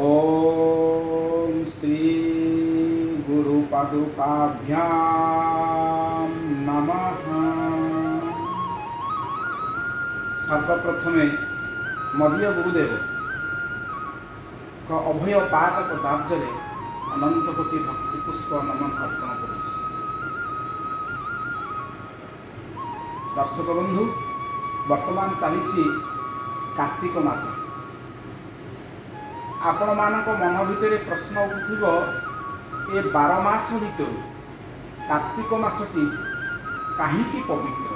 ओम श्री गुरुपादुकाभ्याम नमः। सर्वप्रथमे मदीय गुरुदेव का अभय पाद पदार्थ अनंत कोटि भक्ति पुष्प नमन अर्पण कर। दर्शक बंधु, वर्तमान चली कार्तिक मास। आपण मानक मन भितर प्रश्न उठुथिबो, ए 12 मास भितर कार्तिक मासटी काहींकी पवित्र,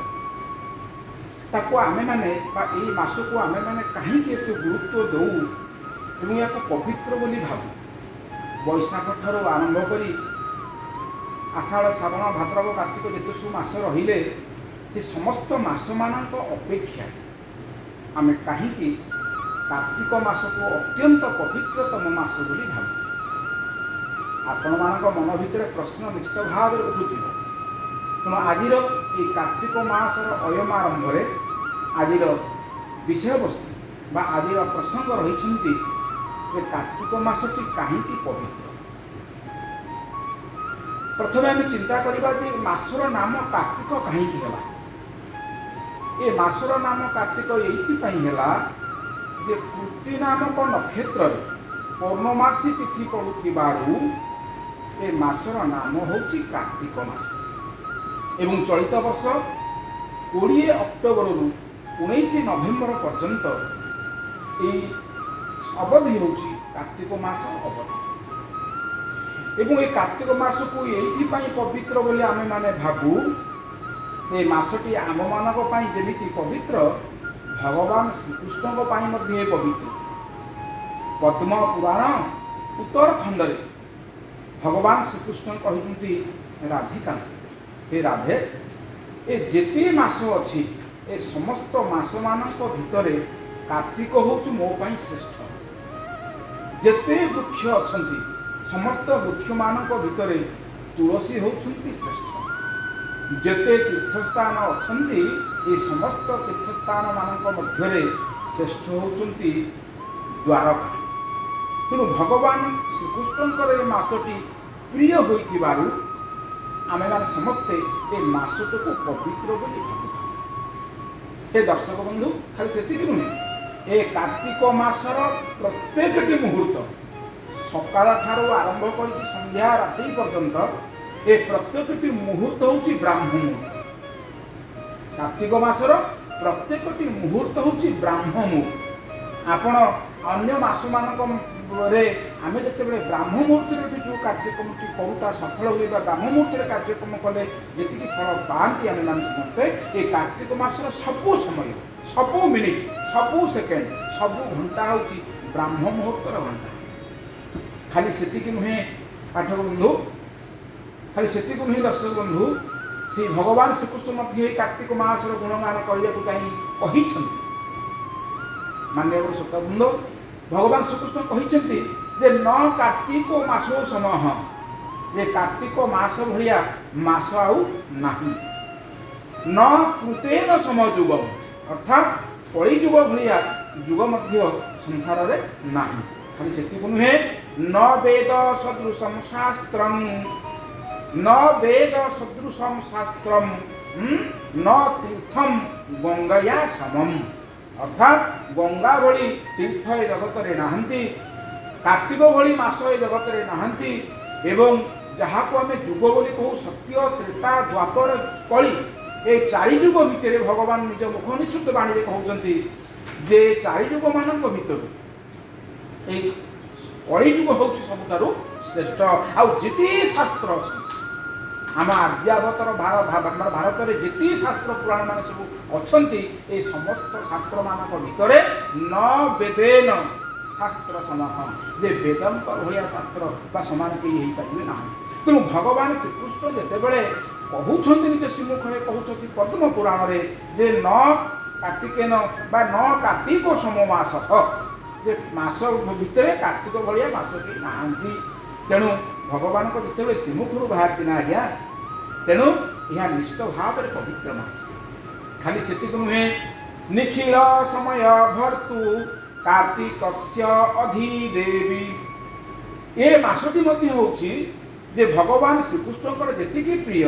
ताको आमे माने बा ए मास को आमे माने काहींकी एते गुरुत्व दऊ एवं या पवित्र बोली भाबु। बैशाख ठारू आरंभ करी आषाढ़ श्रावण भाद्रव कार्तिक जेते सब मास रहिले से समस्त मास मानक अपेक्षा आमे काहींकी कार्तिक मास को अत्यंत पवित्रतम मास बोली भाबु। आपण मानक मन भितर प्रश्न निश्चित भाव उठुथिबो। तेणु आज कार्तिक मासर अयम आरंभ आज विषय वस्तु बा आज प्रसंग रही कार्तिक मासटी कहीं पवित्र। प्रथम आम चिंता करवा मासर नाम कार्तिक कहीं ए मासर नाम कार्तिक ये कृति नामक नक्षत्र पौर्णमासी तिथि पड़ू ए मासर नाम हूँ कार्तिक मास। एवं चलित वर्ष 20 अक्टोबर रु 19 नवेम्बर पर्यंत अवधि हूँ कार्तिक मास अवधि। एवं ये कार्तिक मास को ये पवित्र बोली आमे माने भाबू। ये मासटी आम मानक जमी पवित्र, भगवान श्रीकृष्ण पवित्र। पद्म पुराण उत्तरखंड भगवान श्रीकृष्ण कहते राधिका, हे राधे, ए जेते मास अच्छी ए समस्त मास मानक भितर कार्तिक हूँ मो पाई श्रेष्ठ। जेते वृक्ष अच्छी समस्त वृक्ष मानक भितर तुलसी होउछंती श्रेष्ठ। जेते तीर्थस्थान अच्छी ये समस्त तीर्थस्थान मानक मध्य श्रेष्ठ होउछंती द्वारका। तेणु भगवान श्रीकृष्ण ये मासटी प्रिय होइथिबारु आमे माने समस्ते ए मासटी को पवित्र बोली भाबु। हे दर्शक बंधु, खाली सेतिक नुहे, ए कार्तिक मासर प्रत्येकटी मुहूर्त सकाळ ठारू आरंभ कर संध्या रात्रि पर्यंत ए प्रत्येकटी मुहूर्त हूँ ब्राह्म मुहूर्त। कार्तिक मासर प्रत्येकटी मुहूर्त हूँ ब्राह्म मुहूर्त। आपण अन्य मास मानक आम जिते ब्राह्म मुहूर्त जो कार्यक्रम करूता सफल हुए ब्राह्म मुहूर्त कार्यक्रम कले जी फल पाती आम मान समस्ते ये कार्तिक मासर सबू समय, सबू मिनिट, सबू सेकेंड, सबू घंटा हूँ ब्राह्म मुहूर्तर घंटा। खाली सेतिक नुहे पाठक बंधु, खाली सेतिक नुहे दर्शक बंधु, श्री भगवान श्रीकृष्ण कार्तिक मासर गुणगान कहते मान्यवर श्रोताबृंद। भगवान श्रीकृष्ण कहते जे न कार्तिक मासो समय, जे कार्तिक मास भलिया मास आउ नाही, न कृतेन समय युग, अर्थात कली युग भलिया युग मध्य संसार रे नाही। खाली सेतिक नुहे, न वेद सदृशम शास्त्रम, न वेद सदृशम शास्त्रम, न तीर्थम गंगया समम। अर्थात गंगा भली तीर्थ ए जगत रे नाहंती, कार्तिक भली मास ए जगत रे नाहंती। एवं जहाँ को आम युग बोली कहू, सत्य त्रेता द्वापर कली, ए 4 युग भितर भगवान निज मुख निश्चित बाणी कहते जे 4 युग मानक भितर कली युग हूँ सबुठारु श्रेष्ठ। आउ जिते शास्त्र अच्छी आम आर्यावतर भारत में जिते शास्त्र पुराण मान सब अच्छा ये समस्त शास्त्र मानक भितर न वेदेन शास्त्र समान, जे वेदांत भाया शास्त्र बा समान कहीं पारे ना। तेणु भगवान श्रीकृष्ण जितेबले कहते निज श्रीमुखे कहते पद्म पुराण में जे न कार्तिकेन बा न कार्तिक सम मास, जे मास भितर कार्तिक भाया मास कहीं ना। तेणु भगवान को जिते श्रीमुखर बाहर ना आज्ञा, तेणु यह निश्चित भाव में पवित्र मास। खाली सेतिक नुहे, निखिल समय भर्तु कार्तिकस्य अधिदेवी। ए मासटी मध्य होची जे भगवान श्रीकृष्णकर जेतिकी प्रिय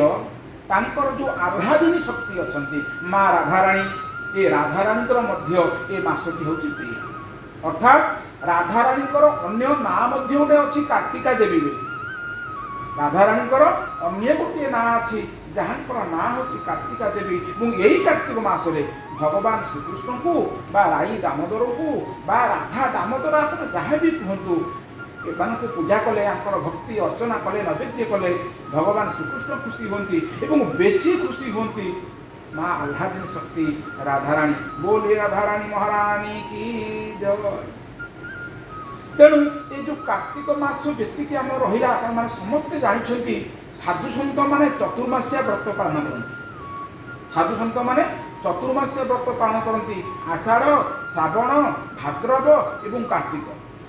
तांकर जो आह्लादिनी शक्ति अछंती माँ राधाराणी, ए राधाराणीकर मध्य ए मासटी होची प्रिय। अर्थात राधाराणीकर अन्य नाम मध्य गोटे अछि कार्तिका देवी। राधाराणीकर अन्य गोटे ना अछि जहाँकर ना होची कार्तिका देवी। यही कार्तिक मासरे भगवान श्रीकृष्ण को बा राई दामोदर को बा राधा दामोदर आप जहाँ भी कहतु एମାନଙ୍କୁ पूजा कले भक्ति अर्चना कले नैवेद्य कले भगवान श्रीकृष्ण खुशी होती एवं बेसी खुशी होती माँ आह्लादिनी शक्ति राधाराणी। बोले राधाराणी महारानी की जय। तेणु ये जो कार्तिक मास जी आम रहा आप समस्ते जानते साधु सन्त मैंने चतुर्मासिया व्रत पालन करते। साधु सन्त मैंने चतुर्मासिया व्रत पालन करती आषाढ़ श्रावण भाद्रव एवं कार्तिक।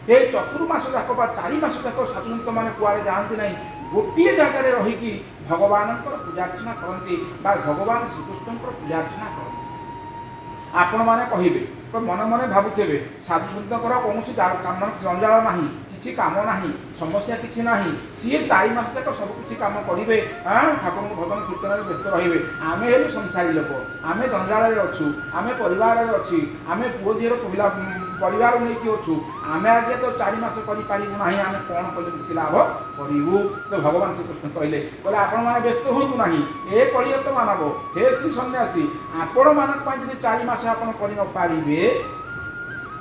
ये चतुर्मास जाक 4 मास जाक साधु सन्त मैंने कुआड़े जाती ना गोटे जगार रहीकि भगवान पूजार्चना करती भगवान श्रीकृष्ण पूजार्चना करती। आपण मैंने कहे तो मन मन भावुवे साधु सन्तर कौन जंजाल ना किसी काम ना समस्या किसी ना सी 4 मास तक सब किसी कम करेंगे ठाकुर भजन कीर्तन में व्यस्त रे। आम हेलु संसारी लोक आम जंजाल अच्छु आम परिवार अच्छी आम पुओ झीर पिला परिवार नहीं अच्छु आम आगे तो 4 मास करूँ ना आम कौन कले मुक्ति लाभ करूँ। तो भगवान श्रीकृष्ण कहले बोले आपण मैंने व्यस्त हूँ ना ए कलियुग मानव हे श्री सन्यासी आपण मानी 4 मास आपे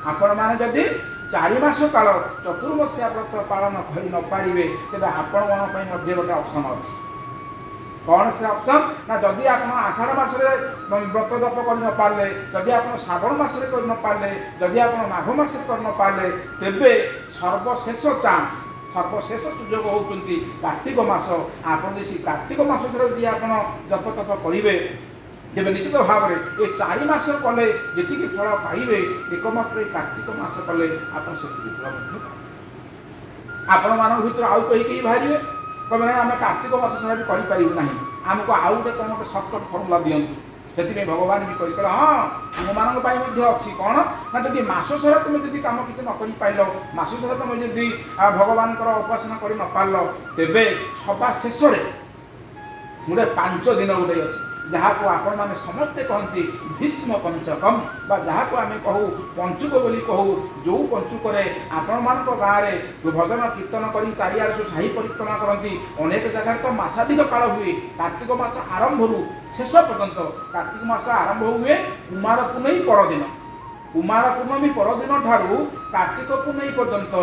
आपण मैंने जदि 4 मास काल चतुर्मासिया व्रत पालन कर न पारे तेज आपण गोटे ऑप्शन अच्छी। कौन से ऑप्शन ना जदि आप आषाढ़ मासरे व्रत जप कर न पारे जदि आप श्रावण मासरे कर न पारे जदि आप माघ मास कर न पारे तेबे सर्वशेष चांस सर्वशेष सुजोग होती कार्तिक मास। आप कार्तिक मास यदि आप जप तप करेंगे तेज निश्चित भाव में ये 4 मास कले जी फल पाइबे एकमात्र कार्तिक मास कले आप फल आपण मान भर आउ कहीं बाहर कहे आम कार्तिक मास सारा भी करें ना आमको आउ गोटे कौन गोटे सर्टकट फर्मुला दिंतु से भगवान भी कह हाँ तुम मानी अच्छी कौन ना जब मास सारा तुम जब कम किसी न कर पाइल मास सारा तुम जब भगवान उपासना कर न पार तेबे सभा शेष गोटे 5 दिन गोटे अच्छी जहाँ को आपण मैंने समस्ते कहती भीष्म पंचकम जहाँ को आम कहू पंचुक बोली कहू जो पंचुक आपण मान गाँव में भजन कीर्तन कर चारिआड़ सब साही परिक्रमा करती अनेक जगह तो मासाधिक काल हुए कार्तिक मास आरंभ शेष पर्यंत कार्तिक मास आरंभ हुए कुमार पुनई परदिन कुमार पूर्णमी परदिन ठारू कार्तिक पुनई पर्यंत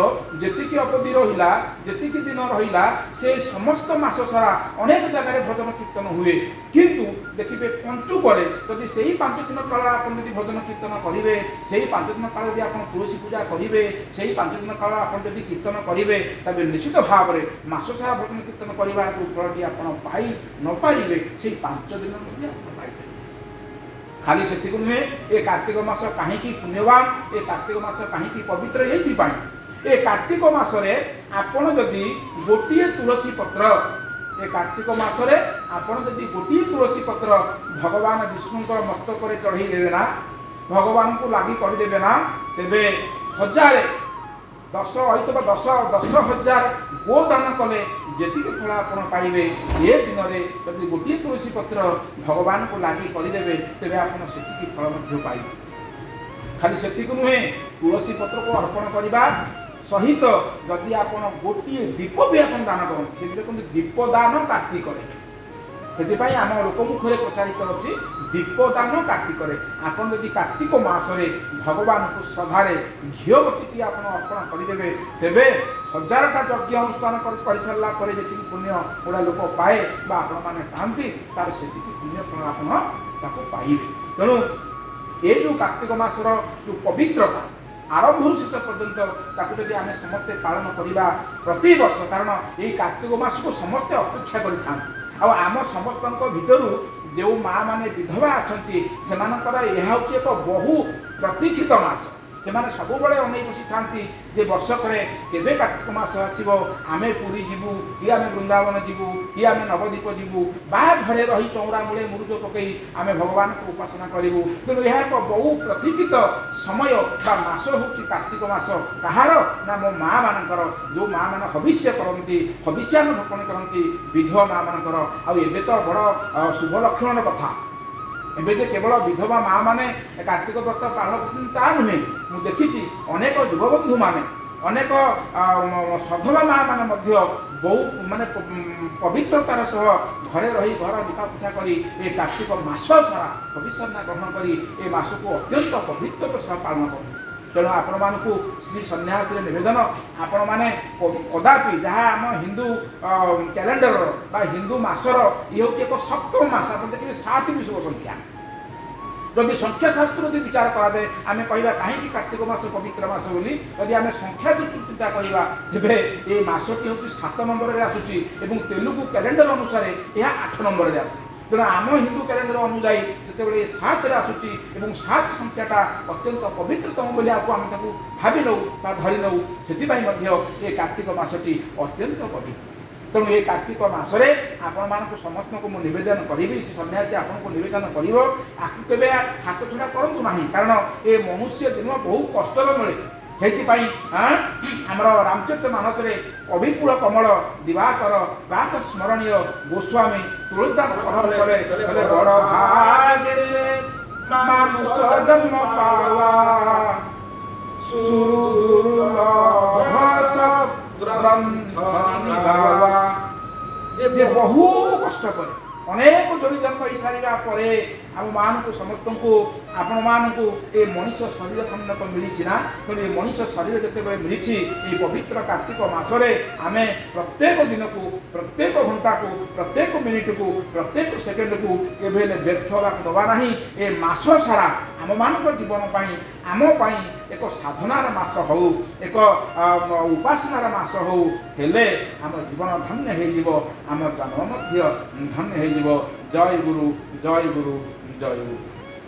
जी अवधि रहा जी दिन रहा से समस्त मास सारा अनेक जगह भजन कीर्तन हुए किंतु देखिए पंचुक जदि से 5 दिन काल आप भजन कीर्तन करेंगे से 5 दिन काल यदि आप तुलसी पूजा करेंगे से 5 दिन काल आप कीर्तन करेंगे तब निश्चित भाव में मास सारा भजन कीर्तन करने फलटी आप पाई न पारे से 5 दिन पाई खाली से नुहे ये कार्तिक मास कहीं पुण्यवान ये कार्तिक मास कहीं पवित्र ये कार्तिक मासरे आपण जदि गोटे तुलसी पत्र ये कार्तिक मासरे आपण जदि गोटे तुलसी पत्र भगवान विष्णु मस्तक चढ़ई देवे ना भगवान को लगी करदे ना तेबे 1000 10 10,000 गोदान कले जी फल आप पाइबे ये दिन में जब गोटे तुलसी पत्र भगवान को लगी करदे तेज आप फल पाइबे। खाली से नुहे तुलसी पत्र को अर्पण करने सहित जदि आप गोटे दीप भी आप दान करते देखते दीपदान कार्तिक से आम लोकमुखे प्रचारित अच्छी दीपदान कार्तिक आपन जदि कार्तिक मासरे भगवान को श्रद्धार घीबती आप अर्पण करदे तेबे 1000टा यज्ञ अनुष्ठान कर सारा जी पुण्य गुड़ा लोक पाए आपण मैंने पाती तार से पुण्य फल आप पाइबे। तेणु ये जो कार्तिक मासर जो पवित्रता आरंभ शेष पर्यंत जब आम समस्ते पालन करवा प्रति वर्ष कारण ये कार्तिक मास को समस्ते अपेक्षा कर आम समस्त भितर जो माँ माने विधवा अच्छा से एक बहु प्रतीक्षित मास ସେମାନେ ସବୁବେଳେ ଅନେଇ ବସିଥାନ୍ତି ଯେ ବର୍ଷକରେ କେବେ କାର୍ତ୍ତିକ ମାସ ଆସିବ, ଆମେ ପୁରୀ ଯିବୁ କି ଆମେ ବୃନ୍ଦାବନ ଯିବୁ କି ଆମେ ନବଦ୍ୱୀପ ଯିବୁ ବା ଘରେ ରହି ଚଉରା ମୂଳେ ମୁରୁଜ ପକାଇ ଆମେ ଭଗବାନଙ୍କୁ ଉପାସନା କରିବୁ। ତେଣୁ ଏହା ଏକ ବହୁ ପ୍ରତୀକ୍ଷିତ ସମୟ ବା ମାସ ହେଉଛି କାର୍ତ୍ତିକ ମାସ। କାହାର ନା ମୋ ମାଆ ମାନଙ୍କର, ଯେଉଁ ମାଆ ମାନେ ହବିଷ୍ୟ କରନ୍ତି, ହବିଷ୍ୟାନ ଭୋପଣ କରନ୍ତି, ବିଧବା ମାଆ ମାନଙ୍କର। ଆଉ ଏବେ ତ ବଡ଼ ଶୁଭ ଲକ୍ଷଣର କଥା, ଏବେ ଯେ କେବଳ ବିଧବା ମାଆ ମାନେ କାର୍ତ୍ତିକ ବ୍ରତ ପାଳନ କରୁଛନ୍ତି ତା ନୁହେଁ। ମୁଁ ଦେଖିଛି ଅନେକ ଯୁବବନ୍ଧୁମାନେ, ଅନେକ ସଧବା ମାଆ ମାନେ ମଧ୍ୟ ବହୁ ମାନେ ପବିତ୍ରତାର ସହ ଘରେ ରହି ଘର ଲିପାପୋଛା କରି ଏ କାର୍ତ୍ତିକ ମାସ ସାରା ହବିଷ୍ୟାନ୍ନ ଗ୍ରହଣ କରି ଏ ମାସକୁ ଅତ୍ୟନ୍ତ ପବିତ୍ରତାର ସହ ପାଳନ କରନ୍ତି। ତେଣୁ ଆପଣମାନଙ୍କୁ ଶ୍ରୀ ସନ୍ନ୍ୟାସୀରେ ନିବେଦନ, ଆପଣମାନେ କଦାପି ଯାହା ଆମ ହିନ୍ଦୁ କ୍ୟାଲେଣ୍ଡରର ବା ହିନ୍ଦୁ ମାସର ଇଏ ହେଉଛି ଏକ ସପ୍ତମ ମାସ। ଆପଣ ଦେଖିବେ 7 ବି ଶୁଭ ସଂଖ୍ୟା। ଯଦି ସଂଖ୍ୟା ଶାସ୍ତ୍ର ଯଦି ବିଚାର କରାଯାଏ, ଆମେ କହିବା କାହିଁକି କାର୍ତ୍ତିକ ମାସ ପବିତ୍ର ମାସ ବୋଲି, ଯଦି ଆମେ ସଂଖ୍ୟା ଦୃଷ୍ଟିରୁ ଚିନ୍ତା କରିବା ତେବେ ଏ ମାସଟି ହେଉଛି 7 ନମ୍ବରରେ ଆସୁଛି ଏବଂ ତେଲୁଗୁ କ୍ୟାଲେଣ୍ଡର ଅନୁସାରେ ଏହା 8 ନମ୍ବରରେ ଆସେ। ତେଣୁ ଆମ ହିନ୍ଦୁ କ୍ୟାଲେଣ୍ଡର ଅନୁଯାୟୀ ଯେତେବେଳେ 7ରେ ଆସୁଛି ଏବଂ 7 ସଂଖ୍ୟାଟା ଅତ୍ୟନ୍ତ ପବିତ୍ରତମ ବୋଲି ଆମେ ତାକୁ ଭାବି ନେଉ ବା ଧରି ନେଉ, ସେଥିପାଇଁ ମଧ୍ୟ ଏ କାର୍ତ୍ତିକ ମାସଟି ଅତ୍ୟନ୍ତ ପବିତ୍ର। ତେଣୁ ଏ କାର୍ତ୍ତିକ ମାସରେ ଆପଣମାନଙ୍କୁ ସମସ୍ତଙ୍କୁ ମୁଁ ନିବେଦନ କରିବି, ସେ ସନ୍ନ୍ୟାସୀ ଆପଣଙ୍କୁ ନିବେଦନ କରିବ, ଆକୁ କେବେ ହାତ ଛଡ଼ା କରନ୍ତୁ ନାହିଁ। କାରଣ ଏ ମନୁଷ୍ୟ ଜନ୍ମ ବହୁ କଷ୍ଟରେ ମିଳେ। ସେଇଥିପାଇଁ ଆମର ରାମଚରିତ ମାନସରେ କବିକୁଳ କମଳ ଦିବାକର ପ୍ରାତ ସ୍ମରଣୀୟ ଗୋସ୍ୱାମୀ ତୁଳସୀଦାସ କଲେ ବଡ଼ ଭାଗ୍ୟରେ ମାନସ ଜନ୍ମ ପାଲା ବହୁ କଷ୍ଟ করে ଅନେକ ଯୋଡ଼ି ଜନ୍ମ ହେଇସାରିବା ପରେ ଆମମାନଙ୍କୁ ସମସ୍ତଙ୍କୁ ଆପଣମାନଙ୍କୁ ଏ ମଣିଷ ଶରୀର ଖଣ୍ଡକ ମିଳିଛି ନା। ତେଣୁ ଏ ମଣିଷ ଶରୀର ଯେତେବେଳେ ମିଳିଛି ଏହି ପବିତ୍ର କାର୍ତ୍ତିକ ମାସରେ ଆମେ ପ୍ରତ୍ୟେକ ଦିନକୁ, ପ୍ରତ୍ୟେକ ଘଣ୍ଟାକୁ, ପ୍ରତ୍ୟେକ ମିନିଟକୁ, ପ୍ରତ୍ୟେକ ସେକେଣ୍ଡକୁ କେବେ ହେଲେ ବ୍ୟର୍ଥ ହେବାକୁ ଦେବା ନାହିଁ। ଏ ମାସ ସାରା ଆମମାନଙ୍କ ଜୀବନ ପାଇଁ, ଆମ ପାଇଁ ଏକ ସାଧନାର ମାସ ହେଉ, ଏକ ଉପାସନାର ମାସ ହେଉ, ହେଲେ ଆମ ଜୀବନ ଧନ୍ୟ ହେଇଯିବ, ଆମ ଜନ୍ମ ମଧ୍ୟ ଧନ୍ୟ ହେଇଯିବ। ଜୟ ଗୁରୁ, ଜୟ ଗୁରୁ, ଜୟ ଗୁରୁ।